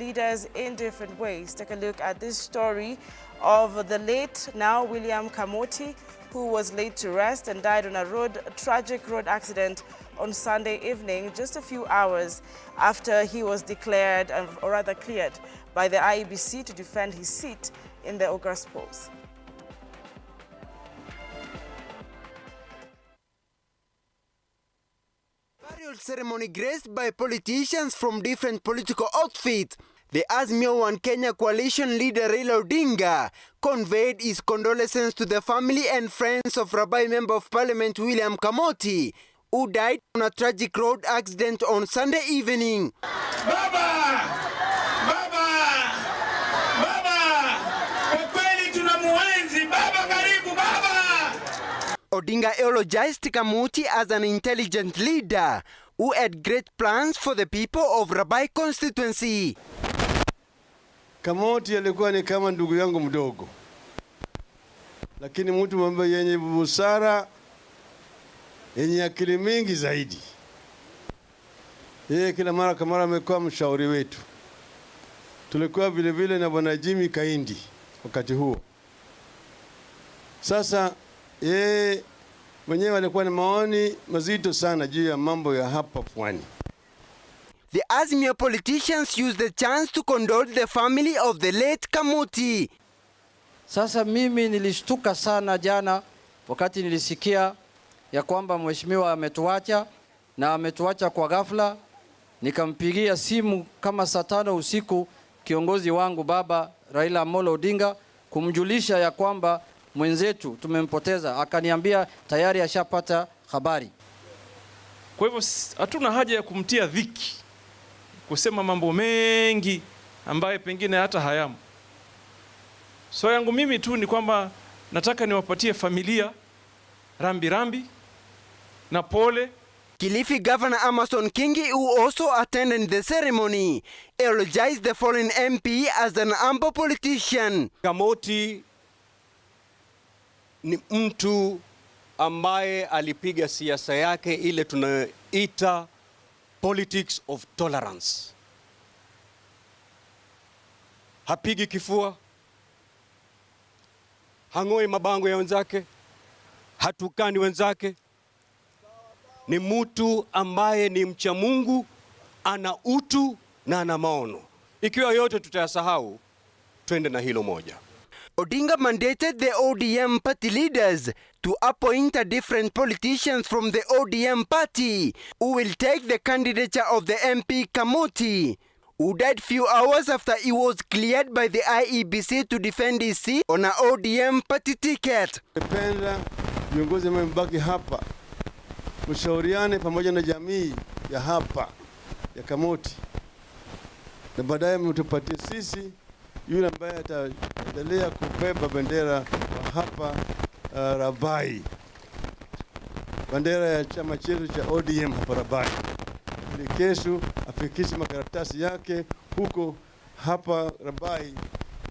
leaders in different ways. Take a look at this story of the late now William Kamoti, who was laid to rest and died on a tragic road accident on Sunday evening, just a few hours after he was declared, or rather cleared, by the IEBC to defend his seat in the August polls. Burial ceremony graced by politicians from different political outfits. The Azimio One Kenya coalition leader Raila Odinga conveyed his condolences to the family and friends of Rabai Member of Parliament William Kamoti, who died on a tragic road accident on Sunday evening. Baba! Baba! Baba! Kwa kweli tunamuenzi Baba, karibu Baba! Odinga eulogized Kamoti as an intelligent leader who had great plans for the people of Rabai constituency. Kamoti alikuwa ni kama ndugu yangu mdogo, lakini mtu mambo yenye busara, yenye akili mingi zaidi. Yeye kila mara kama amekuwa mshauri wetu. Tulikuwa vile vile na bwana Jimmy Kaindi wakati huo. Sasa yeye mwenyewe alikuwa na maoni mazito sana juu ya mambo ya hapa pwani. The Azimio politicians used the chance to condole the family of the late Kamoti. Sasa mimi nilishtuka sana jana wakati nilisikia ya kwamba mheshimiwa ametuacha na ametuacha kwa ghafla. Nikampigia simu kama saa 5 usiku kiongozi wangu baba Raila Amolo Odinga kumjulisha ya kwamba mwenzetu tumempoteza. Akaniambia tayari ashapata habari. Kwa hivyo hatuna haja ya kumtia dhiki, kusema mambo mengi ambaye pengine hata hayamo. So yangu mimi tu ni kwamba nataka niwapatie familia rambi na pole. Kilifi Governor Amason Kingi, who also attended the ceremony, eulogized the fallen MP as an humble politician. Kamoti ni mtu ambaye alipiga siasa yake ile tunaita politics of tolerance. Hapigi kifua, hangoi mabango ya wenzake, hatukani wenzake. Ni mtu ambaye ni mcha Mungu, ana utu na ana maono. Ikiwa yote tutayasahau, twende na hilo moja. Odinga mandated the ODM party leaders to appoint a different politicians from the ODM party who will take the candidature of the MP Kamoti, who died few hours after he was cleared by the IEBC to defend his seat on a ODM party ticket. Napenda viongozi mbaki hapa mshauriane pamoja na jamii ya hapa ya Kamoti, na baadaye mtupatie sisi yule ambaye ataendelea kubeba bendera wa hapa Rabai, bendera ya chama chetu cha ODM hapa Rabai, ili kesho afikishe makaratasi yake huko hapa Rabai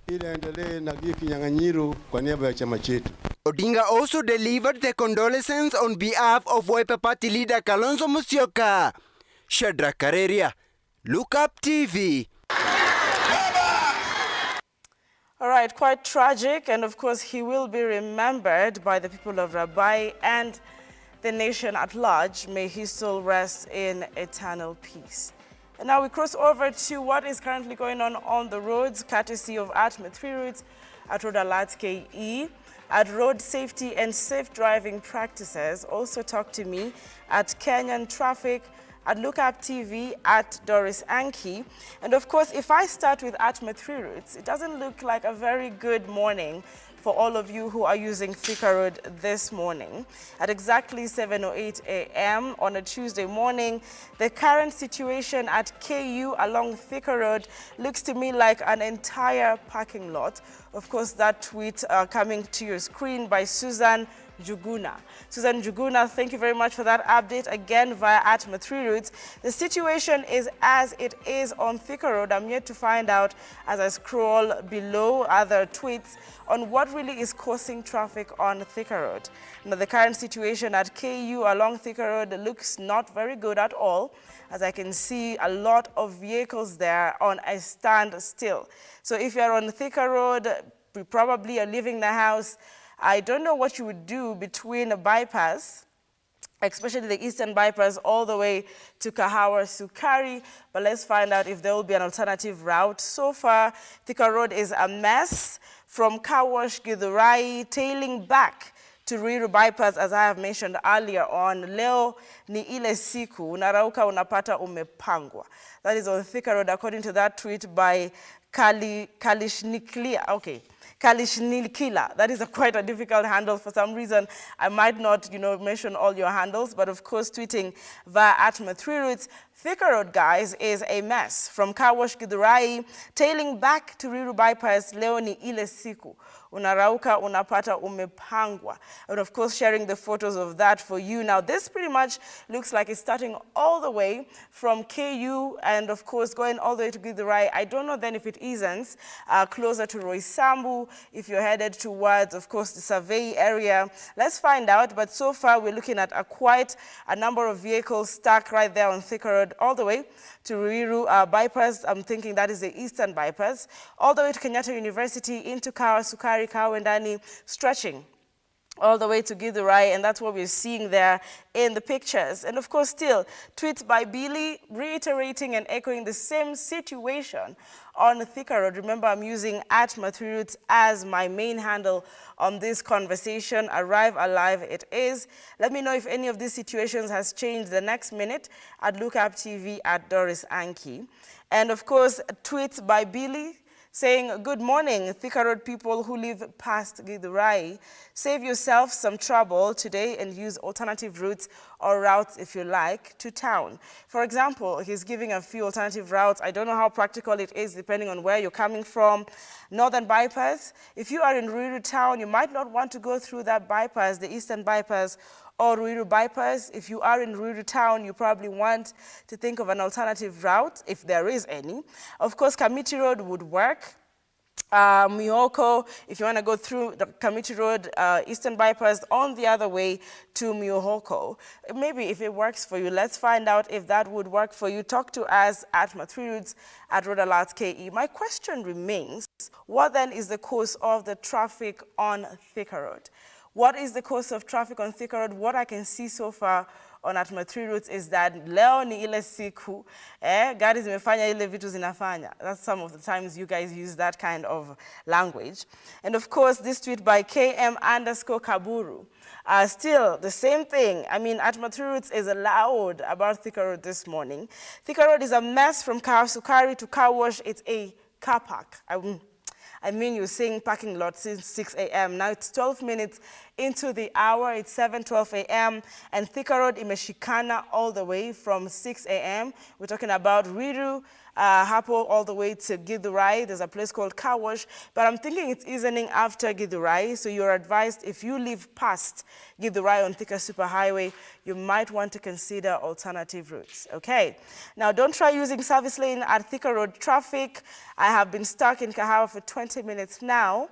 ili aendelee na kinyang'anyiro kwa niaba ya chama chetu. Odinga also delivered the condolences on behalf of Wiper Party leader Kalonzo Musyoka. Shadrack Kareria, Look Up TV. All right, quite tragic, and of course he will be remembered by the people of Rabai and the nation at large. May he still rest in eternal peace. And now we cross over to what is currently going on the roads, courtesy of ATME 3 routes at Road Alert KE, at Road Safety and Safe Driving Practices. Also talk to me at Kenyan Traffic, at Look Up TV, at Doris Anki. And of course, if I start with ATME 3 routes, it doesn't look like a very good morning for all of you who are using Thika Road this morning. At exactly 7:08 a.m. on a Tuesday morning, the current situation at KU along Thika Road looks to me like an entire parking lot. Of course, that tweet coming to your screen by Susan Njuguna. Susan Njuguna, thank you very much for that update again via @Mathri-Roots. The situation is as it is on Thika Road. I'm yet to find out as I scroll below other tweets on what really is causing traffic on Thika Road. Now, the current situation at KU along Thika Road looks not very good at all, as I can see a lot of vehicles there on a standstill. So if you're on Thika Road, you probably are leaving the house. I don't know what you would do between a bypass, especially the eastern bypass, all the way to Kahawa Sukari, but let's find out if there will be an alternative route. So far, Thika Road is a mess from Car Wash Githurai, tailing back to Ruiru bypass, as I have mentioned earlier on. Leo ni ile siku, unarauka unapata umepangwa. That is on Thika Road, according to that tweet by Kalishniklia. Okay. Kalishnikila. That is quite a difficult handle. For some reason, I might not, mention all your handles, but of course, tweeting via @Mathri-Roots, Thika Road, guys, is a mess. From Car Wash Githurai, tailing back to Ruiru bypass, leo ni ile siku. Unarauka, unapata, umepangwa. And of course, sharing the photos of that for you. Now, this pretty much looks like it's starting all the way from KU and, of course, going all the way to Githurai. I don't know then if it isn't closer to Roysambu, if you're headed towards, of course, the Survey area. Let's find out. But so far, we're looking at quite a number of vehicles stuck right there on Thika Road, all the way to Ruiru bypass. I'm thinking that is the eastern bypass, all the way to Kenyatta University, into Kahawa Sukari, Kawendani, stretching all the way to Githurai, and that's what we're seeing there in the pictures. And of course, still, tweets by Billy reiterating and echoing the same situation on Thika Road. Remember, I'm using @Mathri-Roots as my main handle on this conversation. Arrive alive it is. Let me know if any of these situations has changed the next minute at Lookup TV @Doris Anki. And of course, tweets by Billy saying, good morning, Thika Road people who live past Githurai. Save yourself some trouble today and use alternative routes or routes, if you like, to town. For example, he's giving a few alternative routes. I don't know how practical it is depending on where you're coming from. Northern bypass. If you are in Ruiru town, you might not want to go through that bypass, the eastern bypass, or Ruiru bypass. If you are in Ruiru town, you probably want to think of an alternative route, if there is any. Of course, Kamiti Road would work. Mioko, if you want to go through the Kamiti Road, eastern bypass, on the other way to Mioko. Maybe if it works for you, let's find out if that would work for you. Talk to us @Mathri-Roots, @RoadAlertsKE. My question remains, what then is the cause of the traffic on Thika Road? What is the cause of traffic on Thika Road? What I can see so far on @Mathri-Roots is that leo ni ile siku, gari zimefanya ile vitu zinafanya. That's some of the times you guys use that kind of language. And of course, this tweet by KM_Kaburu. Still, the same thing. I mean, @Mathri-Roots is loud about Thika Road this morning. Thika Road is a mess from Kahawa Sukari to Car Wash. It's a car park. I mean, you're saying parking lot since 6 a.m. Now it's 12 minutes into the hour. It's 7:12 a.m. and Thika Road imeshikana all the way from 6 a.m. We're talking about Ruiru, Hapo, all the way to Githurai. There's a place called Car Wash, but I'm thinking it's evening after Githurai. So you're advised, if you live past Githurai on Thika Superhighway, you might want to consider alternative routes. Okay. Now, don't try using service lane at Thika Road traffic. I have been stuck in Kahawa for 20 minutes now.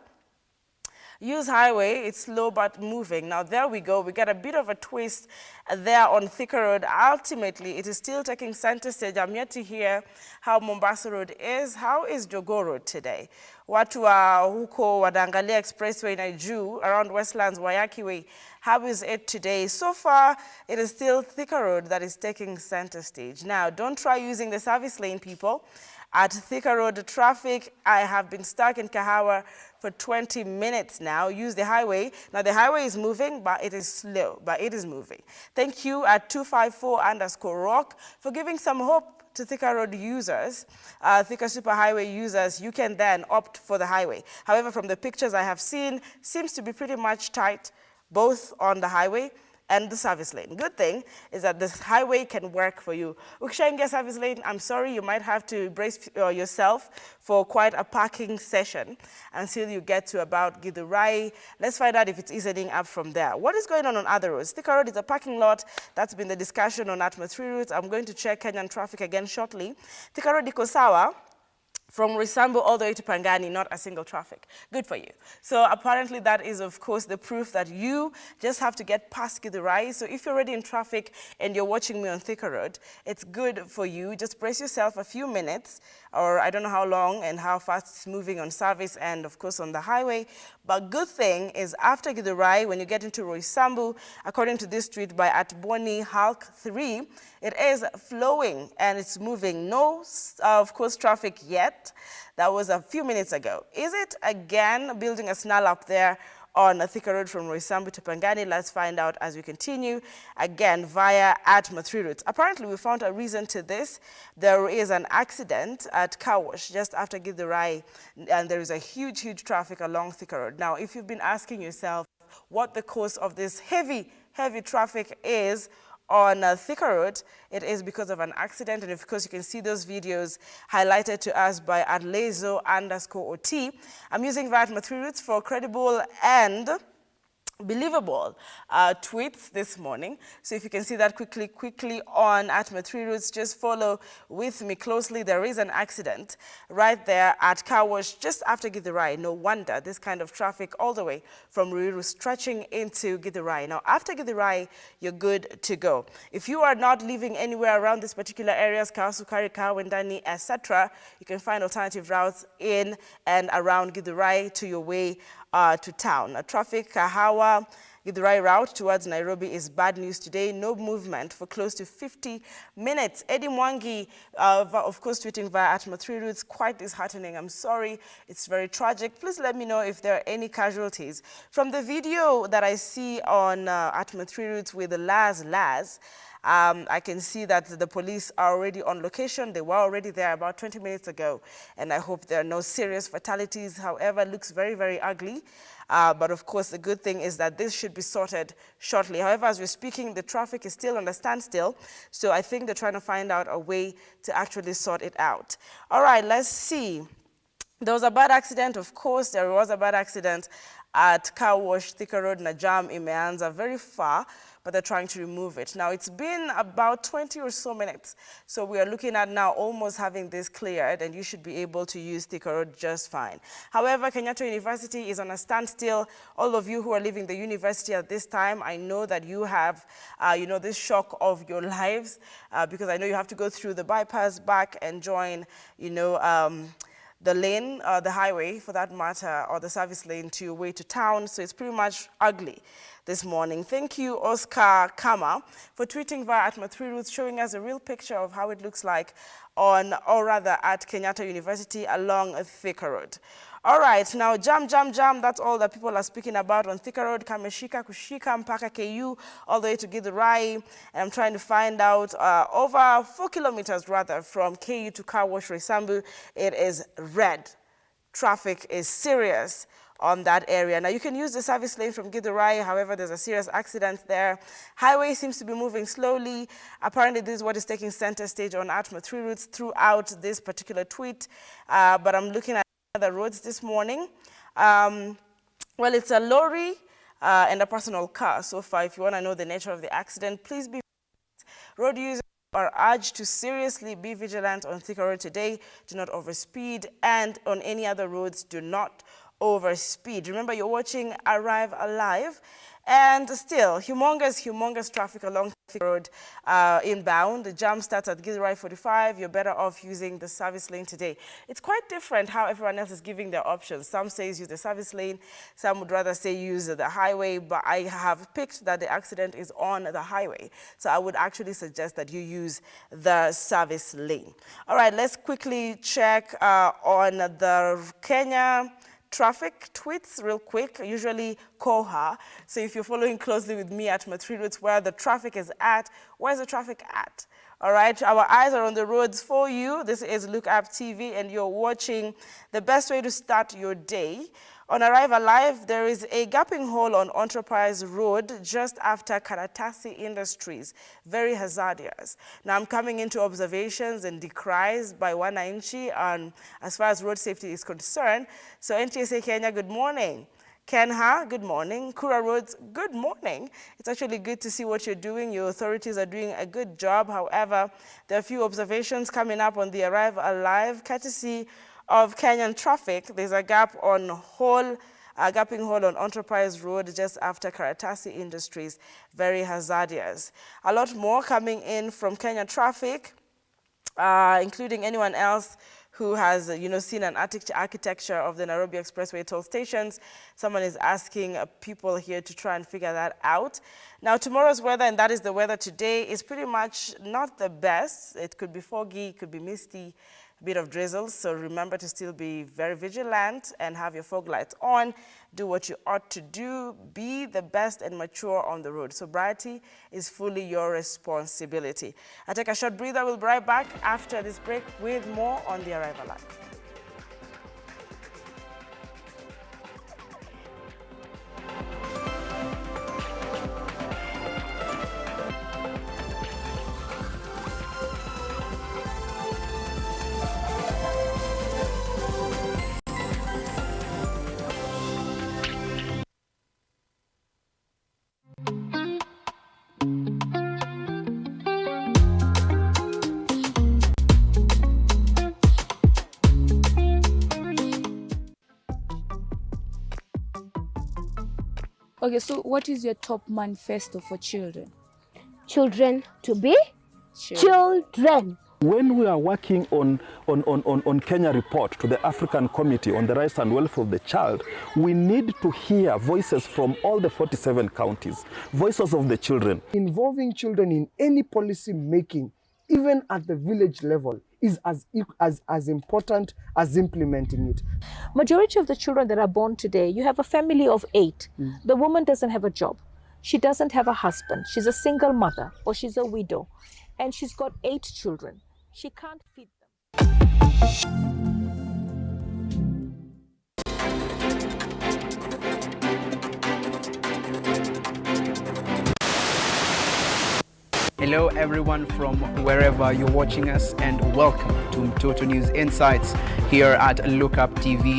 Use highway, it's slow but moving. Now there we go, we get a bit of a twist there on Thika Road. Ultimately, it is still taking center stage. I'm yet to hear how Mombasa Road is. How is Jogoo Road today? Watu wa huko Wadangalia Expressway na juu, around Westlands, Wayaki Way, how is it today? So far, it is still Thika Road that is taking center stage. Now, don't try using the service lane, people. At Thika Road traffic, I have been stuck in Kahawa for 20 minutes now. Use the highway. Now the highway is moving, but it is slow, but it is moving. Thank you at 254_rock for giving some hope to Thika Road users, Thika Superhighway users. You can then opt for the highway. However, from the pictures I have seen, seems to be pretty much tight, both on the highway and the service lane. Good thing is that this highway can work for you. Ukishaingia service lane, I'm sorry, you might have to brace yourself for quite a parking session until you get to about Githurai. Let's find out if it's easing up from there. What is going on other roads? Thika Road is a parking lot. That's been the discussion on Atma 3 routes. I'm going to check Kenyan traffic again shortly. Thika Road iko sawa. From Roysambu all the way to Pangani, not a single traffic. Good for you. So apparently that is, of course, the proof that you just have to get past Githurai. So if you're already in traffic and you're watching me on Thika Road, it's good for you. Just brace yourself a few minutes, or I don't know how long and how fast it's moving on service and, of course, on the highway. But good thing is after Githurai, when you get into Roysambu, according to this street by Atboni Hulk 3, it is flowing and it's moving. No, of course, traffic yet. That was a few minutes ago. Is it again building a snarl up there on Thika Road from Roysambu to Pangani? Let's find out as we continue again via Atma 3 routes. Apparently, we found a reason to this. There is an accident at Kawash just after Githurai, and there is a huge traffic along Thika Road. Now, if you've been asking yourself what the cause of this heavy traffic is on Thika Road, it is because of an accident, and of course you can see those videos highlighted to us by @lezo_OT. I'm using Atma 3 routes for credible and believable tweets this morning. So if you can see that quickly on Atma 3 routes, just follow with me closely. There is an accident right there at Car Wash just after Githurai. No wonder this kind of traffic all the way from Ruiru stretching into Githurai. Now after Githurai, you're good to go. If you are not living anywhere around this particular areas, Kawasukari, Kawendani, etc., you can find alternative routes in and around Githurai to your way to town. Traffic, Kahawa, Githurai route towards Nairobi is bad news today. No movement for close to 50 minutes. Eddie Mwangi, of course, tweeting via Atma 3 routes, quite disheartening. I'm sorry, it's very tragic. Please let me know if there are any casualties. From the video that I see on Atma 3 routes with the Laz, I can see that the police are already on location. They were already there about 20 minutes ago, and I hope there are no serious fatalities. However, it looks very ugly. But of course, the good thing is that this should be sorted shortly. However, as we're speaking, the traffic is still on a standstill. So I think they're trying to find out a way to actually sort it out. All right, let's see. There was a bad accident. Of course, there was a bad accident at Car Wash, Thika Road, Najam, Imeanza, very far, but they're trying to remove it. Now, it's been about 20 or so minutes, so we are looking at now almost having this cleared, and you should be able to use Thika Road just fine. However, Kenyatta University is on a standstill. All of you who are leaving the university at this time, I know that you have, this shock of your lives, because I know you have to go through the bypass back and join, the lane, the highway for that matter, or the service lane to your way to town. So it's pretty much ugly this morning. Thank you, Oscar Kama, for tweeting via Atma 3 routes, showing us a real picture of how it looks like on, or rather at Kenyatta University along Thika Road. All right, now jam, that's all that people are speaking about on Thika Road, Kameshika, Kushika, Mpaka KU, all the way to Githurai. And I'm trying to find out over 4 kilometers rather from KU to Car Wash Roysambu, it is red. Traffic is serious on that area. Now you can use the service lane from Githurai, however there's a serious accident there. Highway seems to be moving slowly. Apparently this is what is taking center stage on Atma 3 routes throughout this particular tweet. But I'm looking at the roads this morning. Well, it's a lorry and a personal car so far. If you want to know the nature of the accident, please be road users are urged to seriously be vigilant on Thika Road today. Do not overspeed, and on any other roads, do not overspeed. Remember, you're watching Arrive Alive, and still humongous traffic along Thika Road inbound. The jam starts at Githurai 45. You're better off using the service lane today. It's quite different how everyone else is giving their options. Some say use the service lane, some would rather say use the highway, but I have picked that the accident is on the highway. So I would actually suggest that you use the service lane. All right, let's quickly check on the Kenya traffic tweets real quick, usually Koha. So if you're following closely with me at Atma 3 routes where the traffic is at, where's the traffic at? All right, our eyes are on the roads for you. This is Look Up TV, and you're watching the best way to start your day. On Arrive Alive, there is a gaping hole on Enterprise Road just after Karatasi Industries. Very hazardous. Now, I'm coming into observations and decries by wananchi on as far as road safety is concerned. So, NTSA Kenya, good morning. Kenha, good morning. Kura Roads, good morning. It's actually good to see what you're doing. Your authorities are doing a good job. However, there are a few observations coming up on the Arrive Alive, courtesy of Kenyan Traffic. There's a gaping hole on Enterprise Road just after Karatasi Industries. Very hazardous. A lot more coming in from Kenyan Traffic, including anyone else who has, seen an architecture of the Nairobi Expressway toll stations. Someone is asking people here to try and figure that out. Now, tomorrow's weather, and that is the weather today, is pretty much not the best. It could be foggy, it could be misty, a bit of drizzle. So remember to still be very vigilant and have your fog lights on. Do what you ought to do. Be the best and mature on the road. Sobriety is fully your responsibility. I take a short breather. We'll be right back after this break with more on the Arrive Alive. Okay, so what is your top manifesto for children? Children to be children. When we are working on Kenya report to the African Committee on the Rights and Welfare of the Child, we need to hear voices from all the 47 counties, voices of the children. Involving children in any policy making, even at the village level, is as important as implementing it. Majority of the children that are born today, you have a family of 8. The woman doesn't have a job. She doesn't have a husband. She's a single mother or she's a widow. And she's got 8 children. She can't feed them. Hello everyone from wherever you're watching us, and welcome to Mtoto News Insights here at Look Up TV.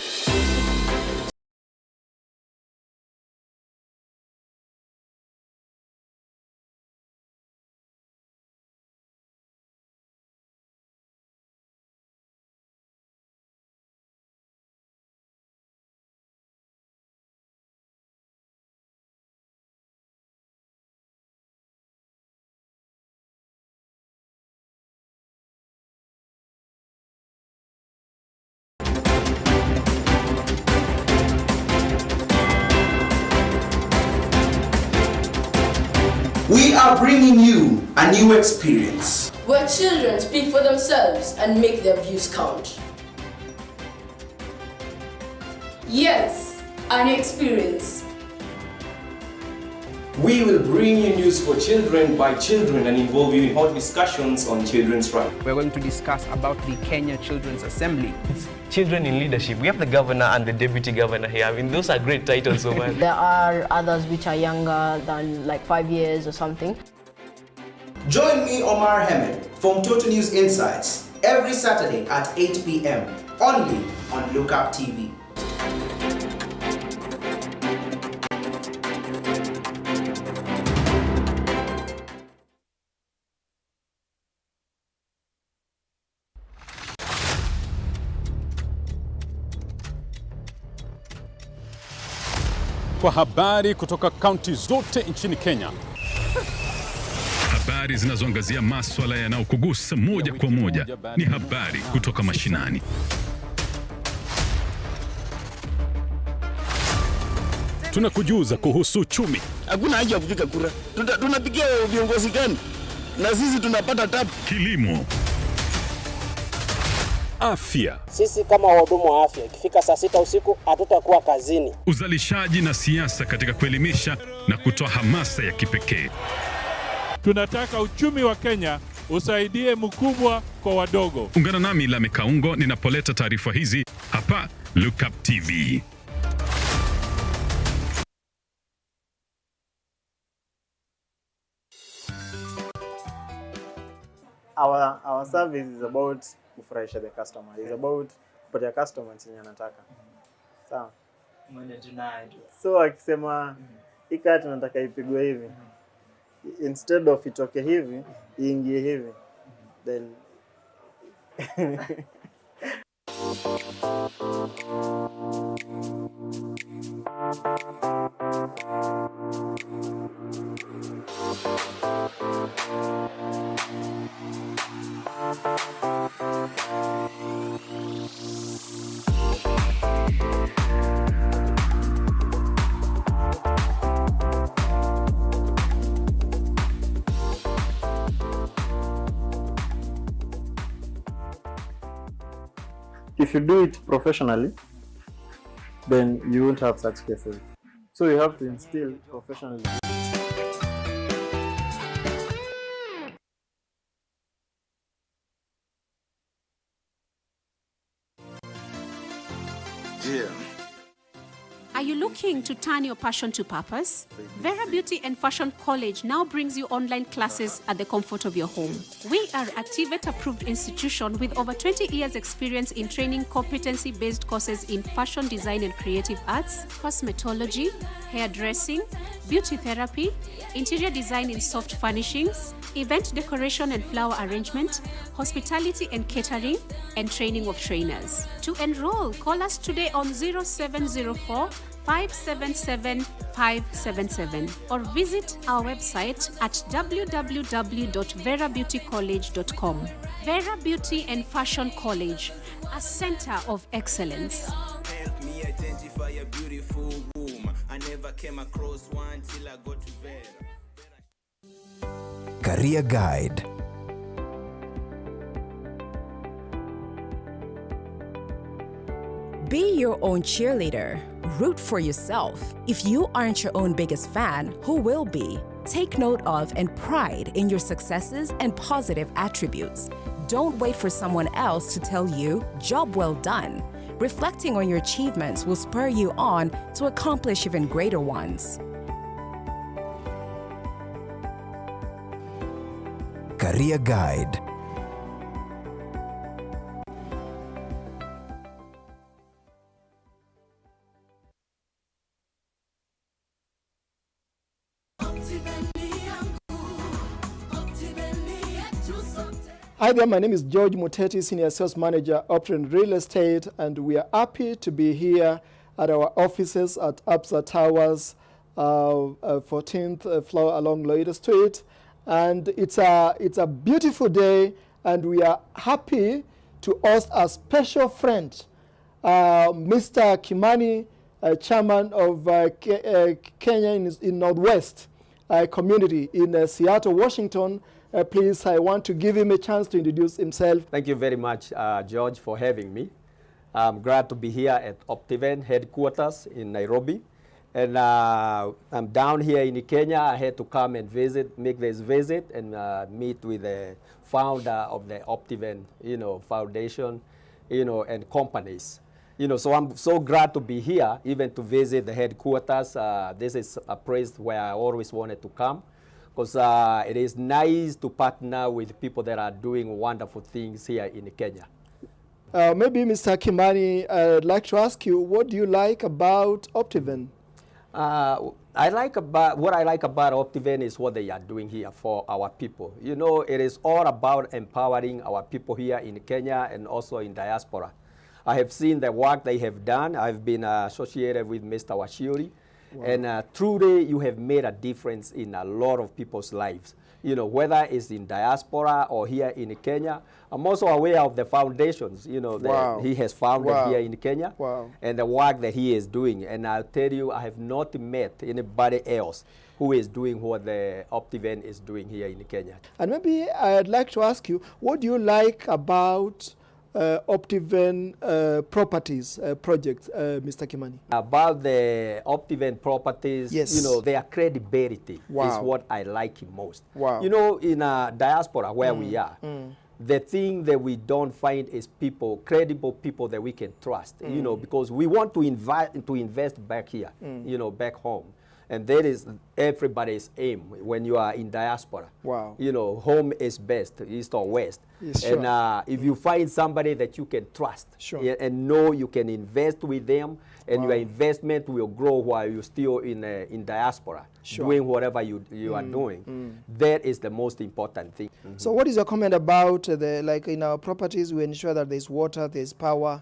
We are bringing you a new experience where children speak for themselves and make their views count. Yes, an experience. We will bring you news for children by children and involve you in hot discussions on children's rights. We're going to discuss about the Kenya Children's Assembly. It's children in leadership. We have the governor and the deputy governor here. I mean, those are great titles, so man. There are others which are younger than like 5 years or something. Join me, Omar Hamed, from Total News Insights every Saturday at 8 p.m. only on Look Up TV. Kwa habari kutoka kaunti zote nchini Kenya. Habari zinazoangazia masuala yanayokugusa moja kwa moja ni habari kutoka mashinani. Tunakujuza kuhusu uchumi. Hakuna haja ya kupiga kura. Tunapigia viongozi gani? Na sisi tunapata tabu. Kilimo. Afya. Sisi kama wahudumu wa afya, ikifika saa 6 usiku hatutakuwa kazini. Uzalishaji na siasa katika kuelimisha na kutoa hamasa ya kipekee. Tunataka uchumi wa Kenya usaidie mkubwa kwa wadogo. Ungana nami Lame Kaungo ninapoleta taarifa hizi hapa Look Up TV. Our service is about kufurahisha the customer. It's about kupatia customer chenye anataka. Sawa? So akisema hii kati nataka ipigwe hivi. Instead of itoke hivi, iingie hivi. Then if you do it professionally, then you won't have such cases. So you have to instill professionalism. Yeah. Are you looking to turn your passion to purpose? Vera Beauty and Fashion College now brings you online classes at the comfort of your home. We are a TVET-approved institution with over 20 years' experience in training competency-based courses in fashion design and creative arts, cosmetology, hairdressing, beauty therapy, interior design in soft furnishings, event decoration and flower arrangement, hospitality and catering, and training of trainers. To enroll, call us today on 0704 577 577 or visit our website at www.verabeautycollege.com. Vera Beauty and Fashion College, a center of excellence. Help me identify a beautiful womb. I never came across one till I got to Vera. Career Guide. Be your own cheerleader. Root for yourself. If you aren't your own biggest fan, who will be? Take note of and pride in your successes and positive attributes. Don't wait for someone else to tell you, job well done. Reflecting on your achievements will spur you on to accomplish even greater ones. Career Guide. Hi there, my name is George Muteti, Senior Sales Manager, Optren Real Estate, and we are happy to be here at our offices at Absa Towers, 14th floor along Lloyd Street. And it's a beautiful day, and we are happy to host a special friend, Mr. Kimani, Chairman of Kenya in Northwest community in Seattle, Washington. Please, I want to give him a chance to introduce himself. Thank you very much, George, for having me. I'm glad to be here at Optiven headquarters in Nairobi. And I'm down here in Kenya. I had to come and make this visit and meet with the founder of the Optiven, foundation, and companies. So I'm so glad to be here, even to visit the headquarters. This is a place where I always wanted to come, because it is nice to partner with people that are doing wonderful things here in Kenya. Maybe Mr. Kimani, I'd like to ask you, what do you like about Optiven? What I like about Optiven is what they are doing here for our people. It is all about empowering our people here in Kenya and also in diaspora. I have seen the work they have done. I've been associated with Mr. Washiori. Wow. And truly, you have made a difference in a lot of people's lives. Whether it's in diaspora or here in Kenya. I'm also aware of the foundations, that he has founded here in Kenya, and the work that he is doing. And I'll tell you, I have not met anybody else who is doing what the Optiven is doing here in Kenya. And maybe I'd like to ask you, what do you like about Optiven Properties project, Mr. Kimani? About the Optiven Properties, Yes. you know, their credibility is Wow. what I like most. Wow. You know, in a diaspora where we are, the thing that we don't find is people, credible people that we can trust, you know, because we want to invest back here, you know, back home. And that is everybody's aim when you are in diaspora. Wow. You know, home is best, east or west. Yes, and sure. if you find somebody that you can trust and know you can invest with them, and your investment will grow while you're still in diaspora, doing whatever you are doing, that is the most important thing. So what is your comment about like in our properties, we ensure that there's water, there's power,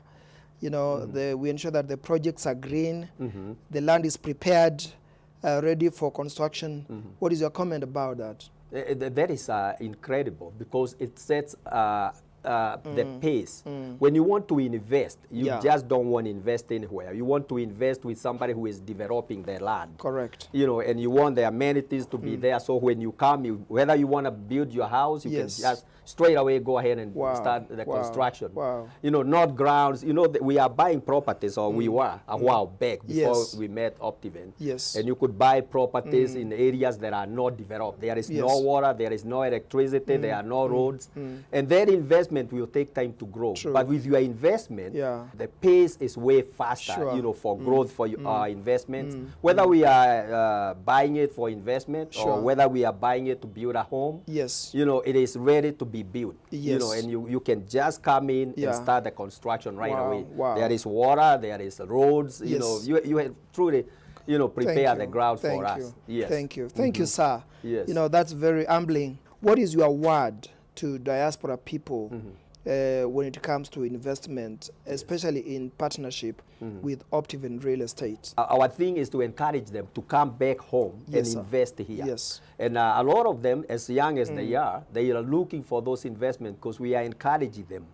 you know, we ensure that the projects are green, the land is prepared, ready for construction. What is your comment about that? That is incredible because it sets the pace. When you want to invest, you just don't want to invest anywhere. You want to invest with somebody who is developing their land. Correct. You know, and you want the amenities to be there. So when you come, whether you want to build your house, you can just straight away go ahead and start the construction. You know, not grounds. You know, we are buying properties, or we were a while back before we met Optiven. Yes. And you could buy properties in areas that are not developed. There is no water, there is no electricity, there are no roads. And that investment will take time to grow. But with your investment, the pace is way faster, you know, for growth for our investments. Whether we are buying it for investment or whether we are buying it to build a home, you know, it is ready to be built. You know, and you can just come in and start the construction right away. There is water, there is roads, you know, you have truly, you know, prepare the ground for us. Yes. Thank you. Thank you, sir. Yes. You know, that's very humbling. What is your word to diaspora people when it comes to investment, especially in partnership with Optiven Real Estate? Our thing is to encourage them to come back home and invest here. Yes. And a lot of them, as young as they are looking for those investments because we are encouraging them.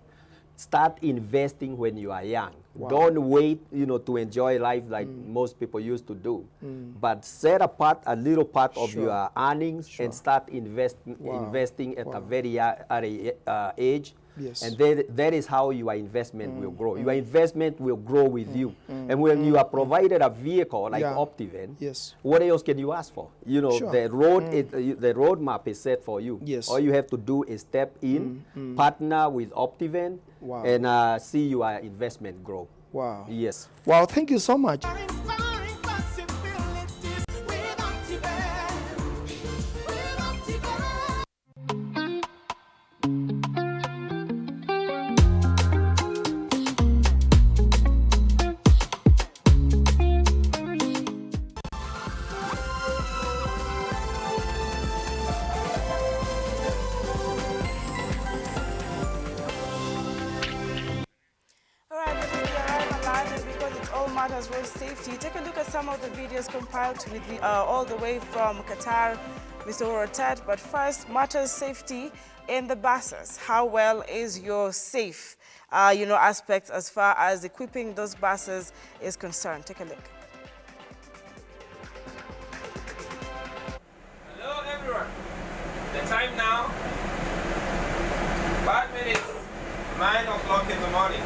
Start investing when you are young. Don't wait, you know, to enjoy life like most people used to do. But set apart a little part of your earnings and start investing at a very early age. Yes. And that is how your investment will grow. Your investment will grow with you. And when you are provided a vehicle like Optiven, what else can you ask for? You know, the roadmap is set for you. All you have to do is step in, partner with Optiven, and see your investment grow. Wow. Yes. Wow, thank you so much. Road safety. Take a look at some of the videos compiled with all the way from Qatar, Mr. Orotat. But first, matters safety in the buses. How well is your safe, you know, aspects as far as equipping those buses is concerned? Take a look. Hello, everyone. The time now, 5 minutes, 9 o'clock in the morning.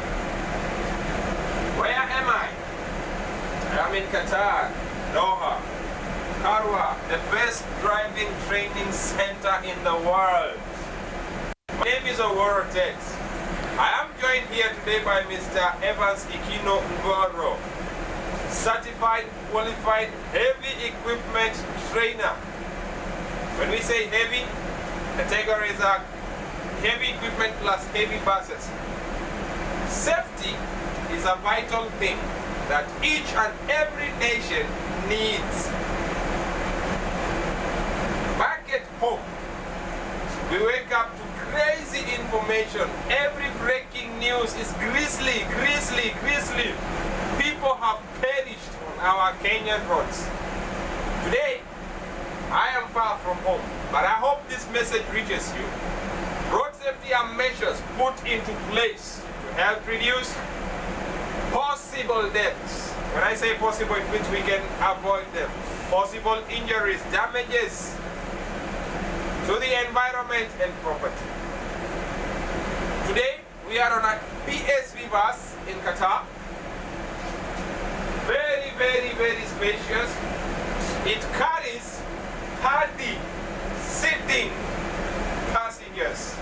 Where am I? I'm in Qatar, Doha, Karwa, the best driving training center in the world. My name is Oworo Tex. I am joined here today by Mr. Evans Ikino Ngoro, certified, qualified, heavy equipment trainer. When we say heavy, categories are heavy equipment plus heavy buses. Safety is a vital thing that each and every nation needs. Back at home, we wake up to crazy information. Every breaking news is grisly. People have perished on our Kenyan roads. Today, I am far from home, but I hope this message reaches you. Road safety are measures put into place to help reduce possible deaths. When I say possible, it means we can avoid them. Possible injuries, damages to the environment and property. Today, we are on a PSV bus in Qatar. Very, very, very spacious. It carries 30 sitting passengers.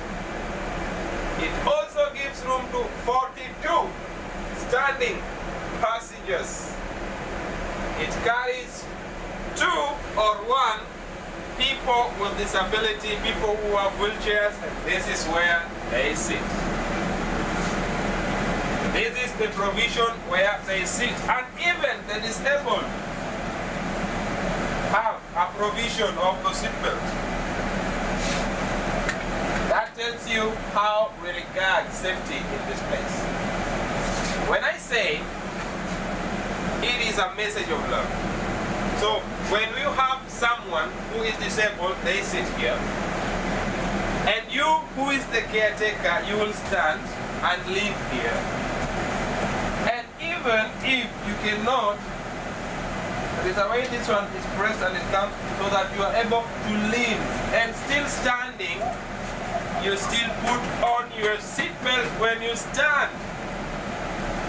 It also gives room to 42 standing passengers. It carries 2 or 1 people with disability, people who have wheelchairs, and this is where they sit. This is the provision where they sit, and even the disabled have a provision of the seatbelt. That tells you how we regard safety in this place. When I say it is a message of love, so when you have someone who is disabled, they sit here, and you who is the caretaker, you will stand and live here. And even if you cannot, there is a way this one is pressed and it comes so that you are able to live, and still standing, you still put on your seatbelt when you stand.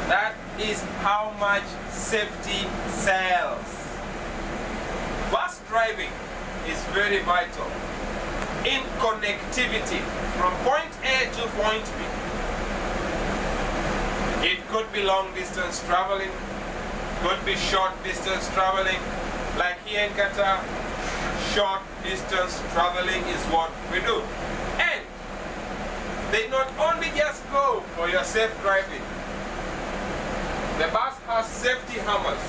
That is how much safety sells. Bus driving is very vital in connectivity from point A to point B. It could be long distance traveling, could be short distance traveling. Like here in Qatar, short distance traveling is what we do. And they not only just go for your safe driving, the bus has safety hammers.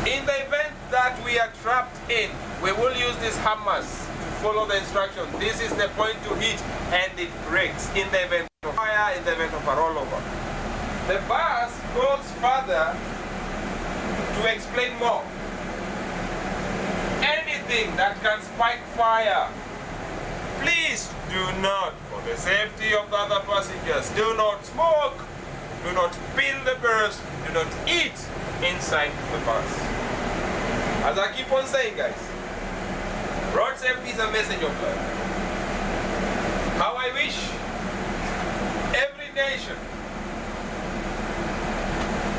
In the event that we are trapped in, we will use these hammers to follow the instruction. This is the point to hit, and it breaks in the event of fire, in the event of a rollover. The bus goes further to explain more. Anything that can spike fire, please do not, for the safety of the other passengers, do not smoke, do not peel the burst, do not eat inside the bus. As I keep on saying, guys, road safety is a message of love. How I wish every nation,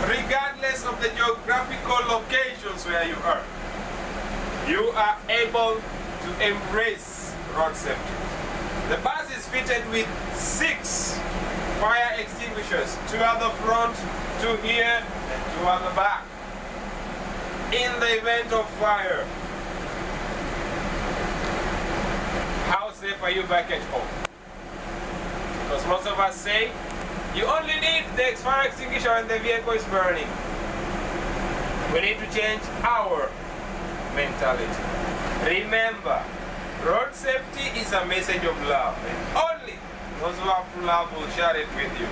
regardless of the geographical locations where you are able to embrace road safety. The bus is fitted with 6 fire extinguishers, 2 at the front, 2 here, and 2 at the back. In the event of fire, how safe are you back at home? Because most of us say, you only need the fire extinguisher when the vehicle is burning. We need to change our mentality. Remember, road safety is a message of love, and only those who have true love will share it with you.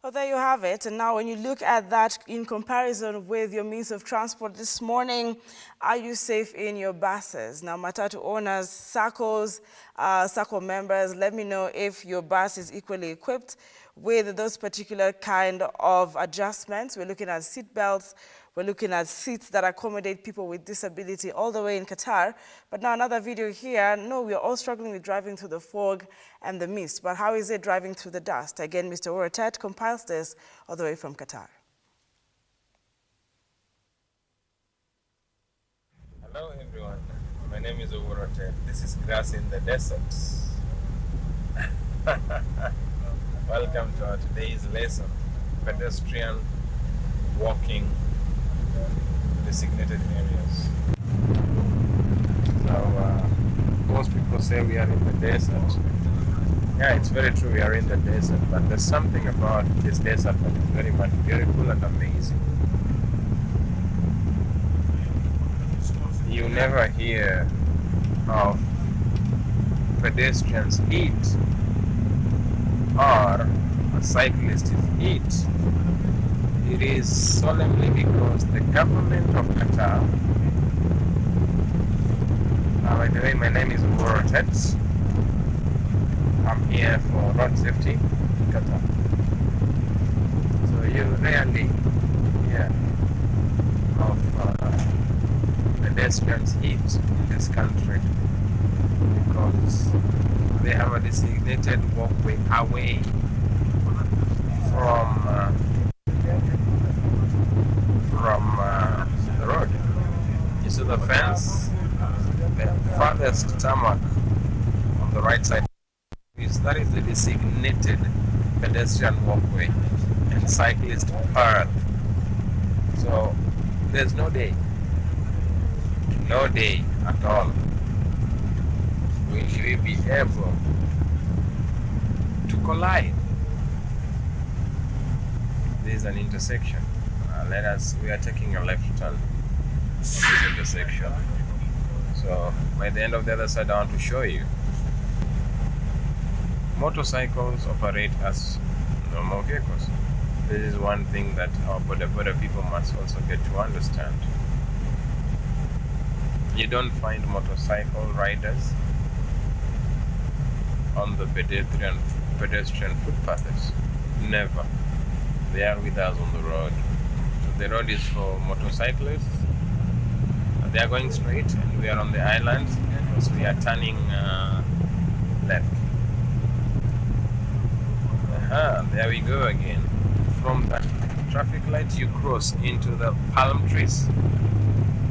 Well, there you have it. And now when you look at that in comparison with your means of transport this morning, are you safe in your buses? Now, Matatu owners, SACCOs, SACCO members, let me know if your bus is equally equipped with those particular kind of adjustments. We're looking at seat belts. We're looking at seats that accommodate people with disability all the way in Qatar. But now another video here. No, we're all struggling with driving through the fog and the mist. But how is it driving through the dust? Again, Mr. Orotet compiles this all the way from Qatar. Hello, everyone. My name is Orotet. This is Grass in the Desert. Welcome to our today's lesson. Pedestrian walking designated areas. So most people say we are in the desert. Yeah, it's very true, we are in the desert, but there's something about this desert that is very much beautiful and amazing. You never hear of pedestrians eat or a cyclist is eat. It is solemnly because the government of Qatar, by the way, my name is Orotet. I'm here for road safety in Qatar. So you rarely hear of pedestrians eat in this country because they have a designated walkway away from the road. You see the fence? The farthest tarmac on the right side that is the designated pedestrian walkway and cyclist path. So there's no day at all will we be able to collide. There is an intersection. We are taking a left turn on this intersection. So by the end of the other side, I want to show you. Motorcycles operate as normal vehicles. This is one thing that our border people must also get to understand. You don't find motorcycle riders on the pedestrian footpaths. Never. They are with us on the road. So the road is for motorcyclists. They are going straight, and we are on the island because we are turning left. There we go again. From that traffic light, you cross into the palm trees.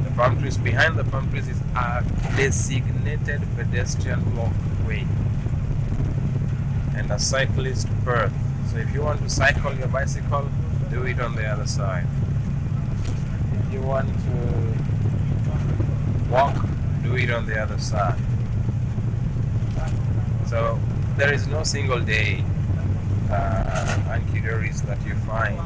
The palm trees, behind the palm trees is a designated pedestrian walkway and a cyclist path. So if you want to cycle your bicycle, do it on the other side. If you want to walk, do it on the other side. So there is no single day anti-terrorists that you find.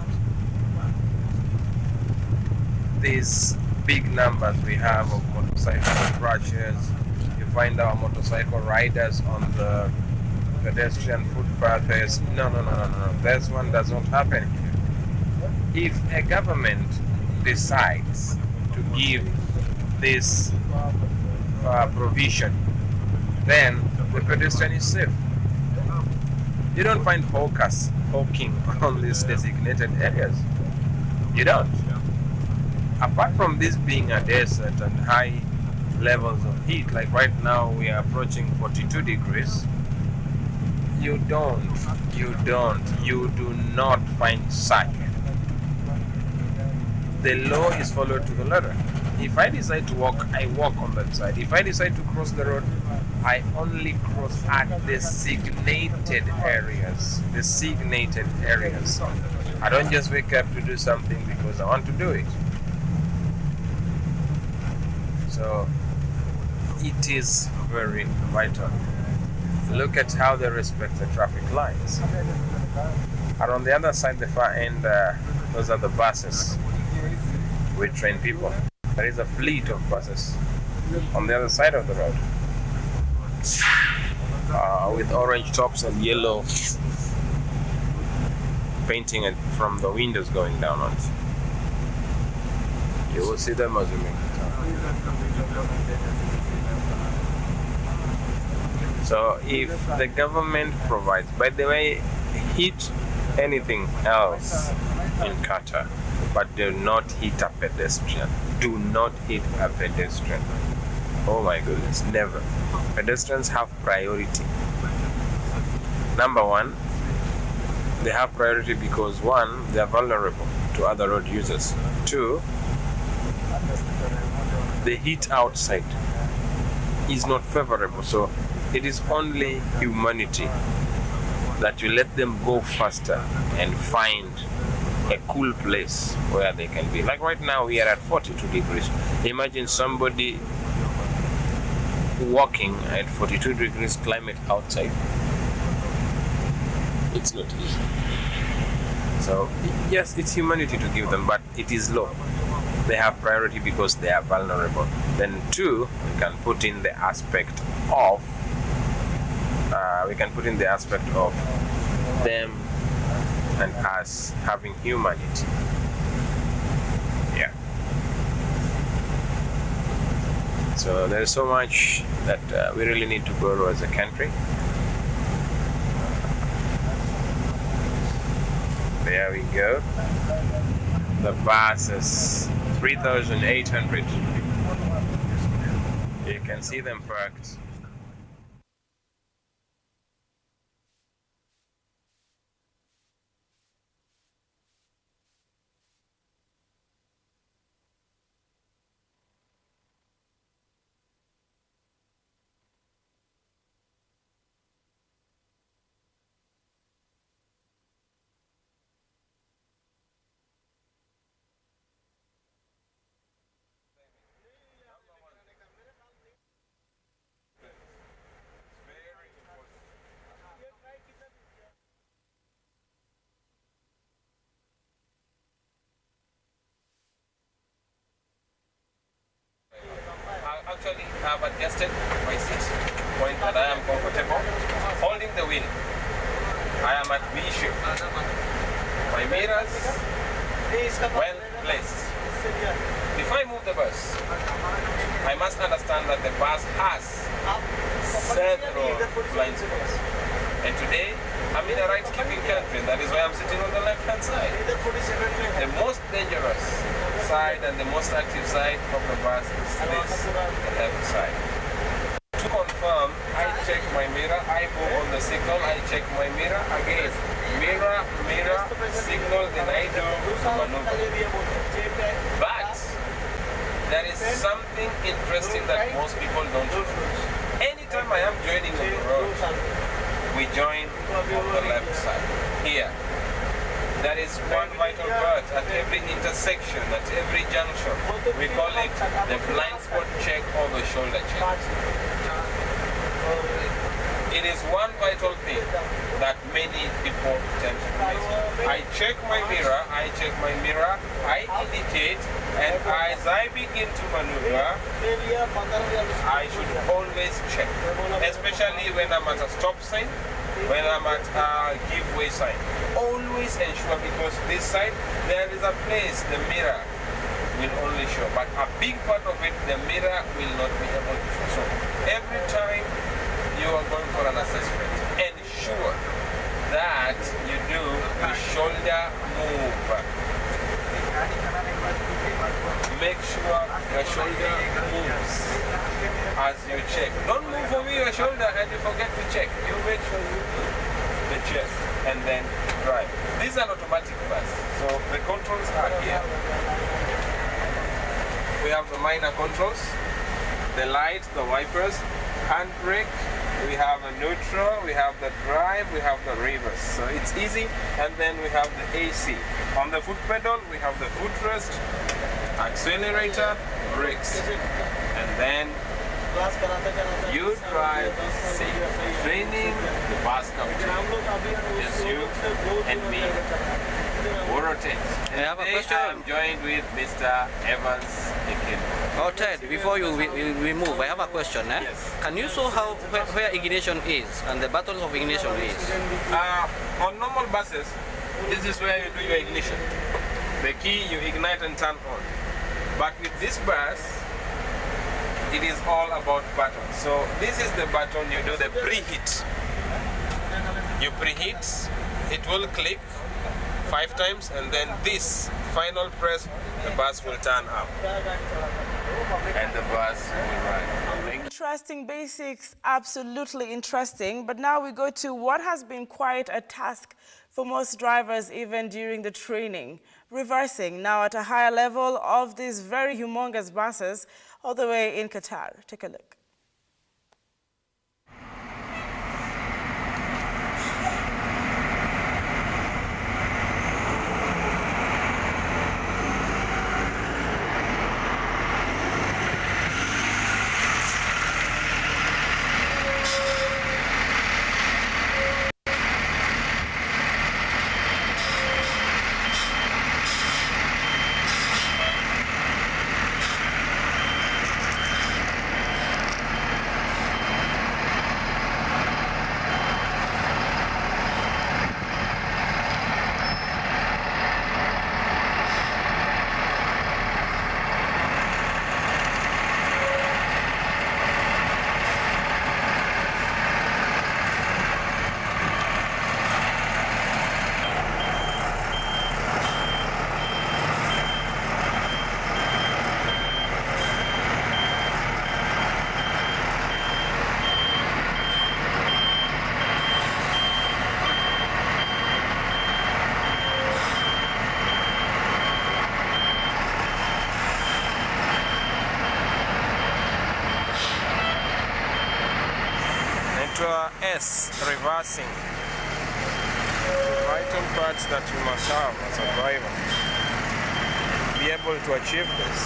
These big numbers we have of motorcycle crashes, you find our motorcycle riders on the pedestrian footpaths. No. This one does not happen here. If a government decides to give this provision, then the pedestrian is safe. You don't find hawkers hawking on these designated areas. You don't. Apart from this being a desert and high levels of heat, like right now we are approaching 42 degrees, you do not find such. The law is followed to the letter. If I decide to walk, I walk on that side. If I decide to cross the road, I only cross at designated areas. Designated areas. I don't just wake up to do something because I want to do it. So it is very vital. Look at how they respect the traffic lights. And on the other side, the far end, those are the buses. We train people. There is a fleet of buses on the other side of the road. With orange tops and yellow painting it from the windows going downwards. You will see them as we make it. So if the government provides, by the way, hit anything else in Qatar, but do not hit a pedestrian. Do not hit a pedestrian. Oh my goodness, never. Pedestrians have priority. Number one, they have priority because one, they are vulnerable to other road users. Two, the heat outside is not favorable. So it is only humanity that you let them go faster and find a cool place where they can be. Like right now we are at 42 degrees. Imagine somebody walking at 42 degrees climate outside. It's not easy. So yes, it's humanity to give them, but it is low. They have priority because they are vulnerable. Then two, we can put in the aspect of them and us having humanity. Yeah. So there's so much that we really need to grow as a country. There we go. The bus is 3,800. You can see them parked have adjusted my seat point that I am comfortable, holding the wheel. I am at V shape. My mirrors well placed. Before I move the bus, I must understand that the bus has several blind spots. And today, I'm in a right-keeping country, and that is why I'm sitting on the left-hand side. The most dangerous side and the most active side of the bus is this, the left side. To confirm, I check my mirror, I move on the signal, I check my mirror again. Mirror, mirror, signal, then I do maneuver. But there is something interesting that most people don't do. Anytime I am joining on the road, we join on the left side. Here, there is one vital part at every intersection, at every junction. We call it the blind spot check or the shoulder check. It is one vital thing that many people tend to miss. I check my mirror, I indicate, and as I begin to maneuver, I should always check, especially when I'm at a stop sign, when I'm at a giveaway sign. Always ensure, because this side, there is a place the mirror will only show, but a big part of it, the mirror will not be able to show. So every time you are going for an assessment, ensure that you do the shoulder move. Make sure your shoulder moves as you check. Don't move over your shoulder and you forget to check. You make sure you do the chest and then drive. This is an automatic bus, so the controls are here. We have the minor controls, the lights, the wipers, handbrake, we have a neutral, we have the drive, we have the reverse. So it's easy, and then we have the AC. On the foot pedal, we have the footrest, accelerator, brakes, and then you drive safe. Training the bus captain. Just you and me. Rotate. I have a question. I'm joined with Mr. Evans Ikin. Oh, Ted, before we move, I have a question. Yes. Can you show how where ignition is and the buttons of ignition is? On normal buses, this is where you do your ignition. The key, you ignite and turn on. But with this bus, it is all about buttons. So this is the button you do the preheat. You preheat, it will click 5 times, and then this final press, the bus will turn up and the bus will run. Interesting basics, absolutely interesting. But now we go to what has been quite a task for most drivers even during the training. Reversing now at a higher level of these very humongous buses all the way in Qatar. Take a look. S, reversing. Vital parts that you must have as a driver. Be able to achieve this.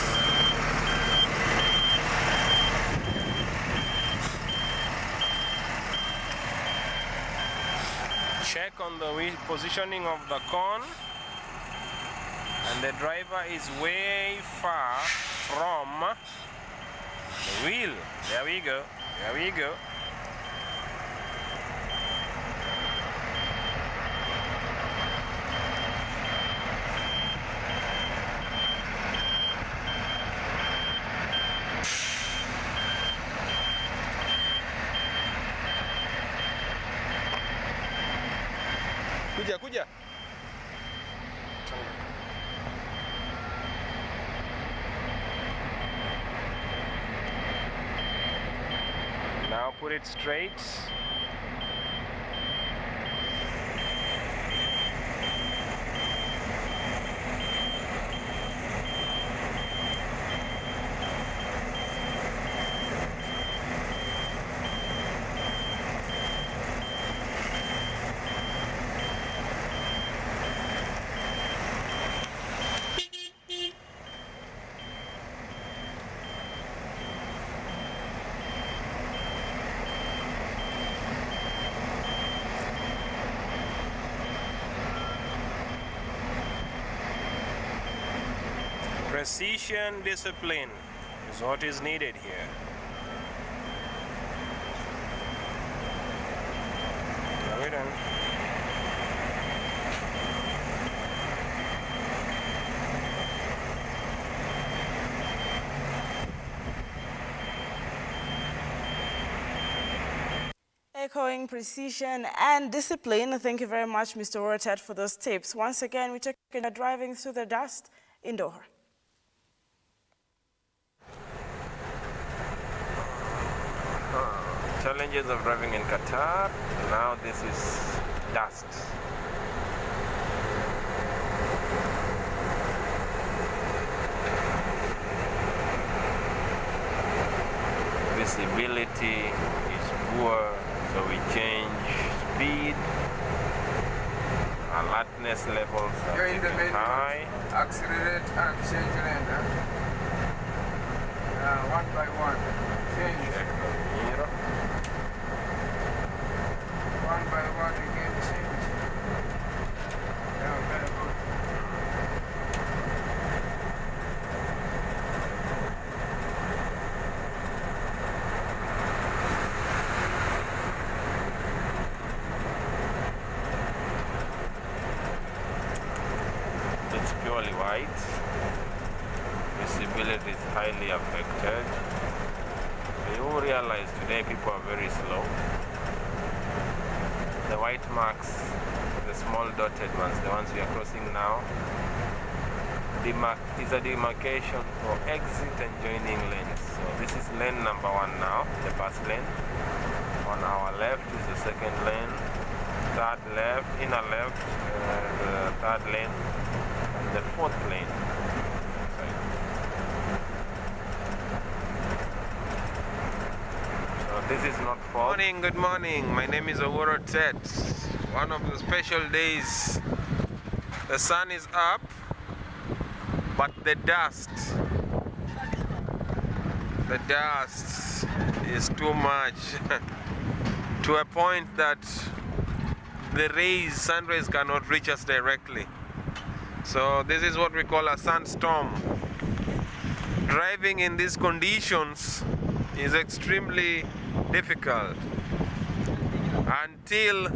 Check on the positioning of the cone, and the driver is way far from The wheel. There we go. There we go. Kuja, kuja. Now put it straight. Precision, discipline is what is needed here. Well done. Echoing precision and discipline. Thank you very much, Mr. Orotet, for those tips. Once again, we're taking a driving through the dust in Doha. Challenges of driving in Qatar. Now this is dust. Visibility is poor, so we change speed. Alertness levels are getting high. Accelerate and change lane. One by one. Change. Check the mirror. One by one again change. Yeah, very good. It's purely white. Visibility is highly affected. You realize today people are very slow. The white marks, the small dotted ones, the ones we are crossing now, is a demarcation for exit and joining lanes. So this is lane number 1 now, the bus lane. On our left is the second lane, third left, inner left, the third lane, and the fourth lane. This is not fall. Good morning. My name is Oworo Tet. One of the special days. The sun is up, but the dust is too much to a point that the sun rays cannot reach us directly. So this is what we call a sandstorm. Driving in these conditions is extremely difficult until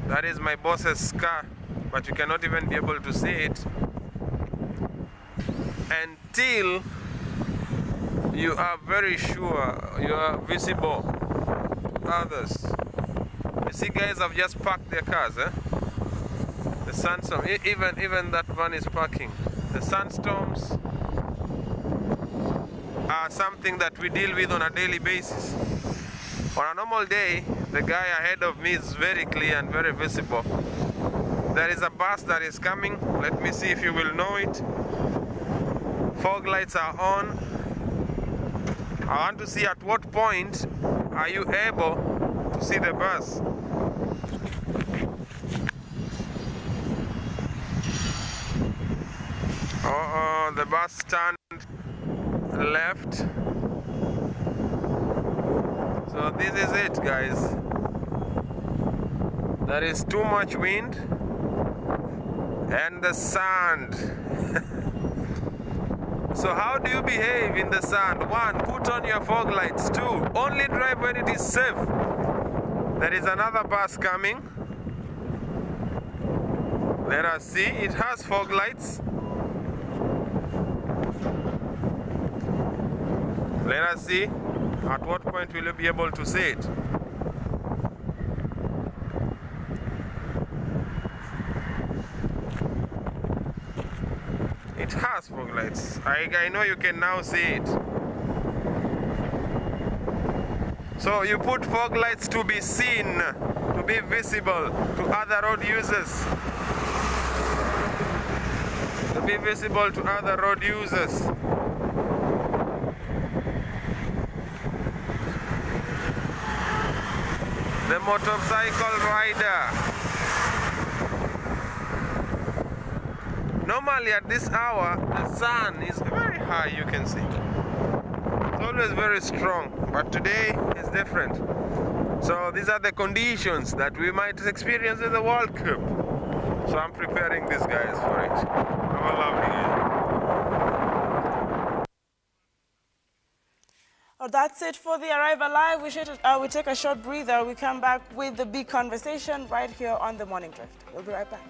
that is my boss's car, but you cannot even be able to see it until you are very sure you are visible others. You see, guys have just parked their cars, the sandstorm, even that van is parking. The sandstorms are something that we deal with on a daily basis. On a normal day, the guy ahead of me is very clear and very visible. There is a bus that is coming. Let me see if you will know it. Fog lights are on. I want to see at what point are you able to see the bus. The bus turned left. So this is it, guys. There is too much wind and the sand So how do you behave in the sand? 1, put on your fog lights. 2, only drive when it is safe. There is another bus coming. Let us see, it has fog lights. Let us see, at what point will you be able to see it? It has fog lights. I know you can now see it. So you put fog lights to be seen, to be visible to other road users. To be visible to other road users. The motorcycle rider. Normally at this hour, the sun is very high, you can see. It's always very strong, but today is different. So these are the conditions that we might experience in the World Cup. So I'm preparing these guys for it. Have a lovely day. Oh, that's it for the Arrival Live. We take a short breather. We come back with the big conversation right here on The Morning Drift. We'll be right back.